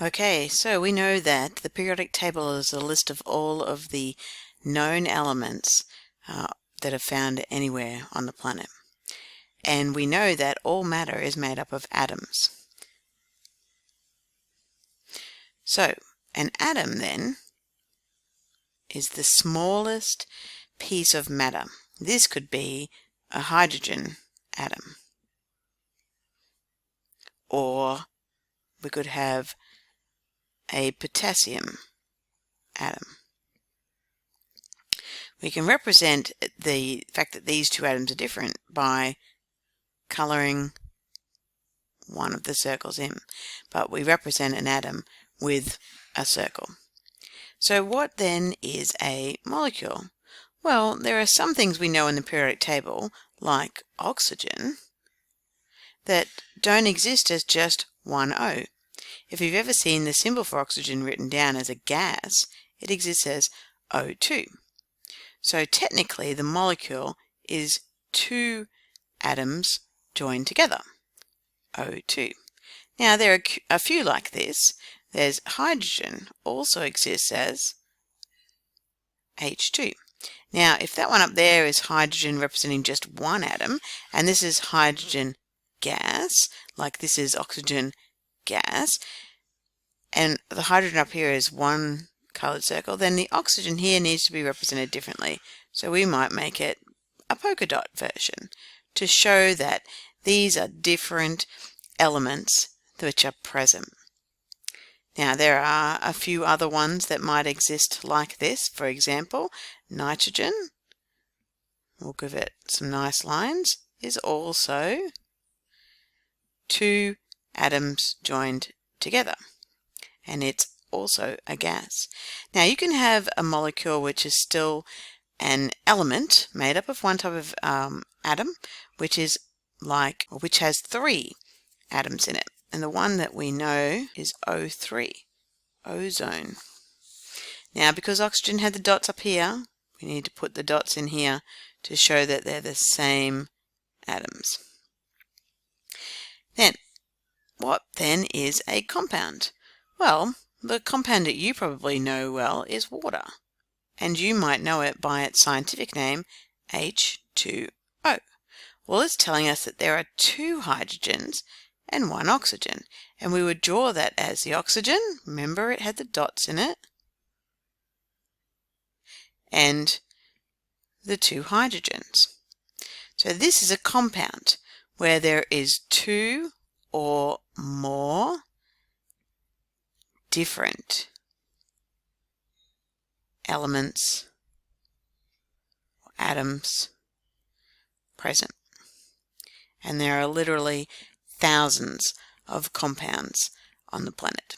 Okay, so we know that the periodic table is a list of all of the known elements that are found anywhere on the planet. And we know that all matter is made up of atoms. So, an atom then is the smallest piece of matter. This could be a hydrogen atom, or we could have a potassium atom. We can represent the fact that these two atoms are different by colouring one of the circles in, but we represent an atom with a circle. So what then is a molecule? Well, there are some things we know in the periodic table, like oxygen, that don't exist as just one O. If you've ever seen the symbol for oxygen written down as a gas, it exists as O2. So technically the molecule is two atoms joined together, O2. Now there are a few like this. There's hydrogen, also exists as H2. Now if that one up there is hydrogen representing just one atom, and this is hydrogen gas, like this is oxygen gas, and the hydrogen up here is one coloured circle, then the oxygen here needs to be represented differently. So we might make it a polka dot version to show that these are different elements which are present. Now there are a few other ones that might exist like this. For example, nitrogen, we'll give it some nice lines, is also two atoms joined together, and it's also a gas. Now you can have a molecule which is still an element made up of one type of atom, which has three atoms in it, and the one that we know is O3, ozone. Now because oxygen had the dots up here, we need to put the dots in here to show that they're the same atoms. Then, what then is a compound? Well, the compound that you probably know well is water, and you might know it by its scientific name, H2O. Well, it's telling us that there are two hydrogens and one oxygen, and we would draw that as the oxygen. Remember, it had the dots in it, and the two hydrogens. So this is a compound where there is two or more different elements or atoms present. And there are literally thousands of compounds on the planet.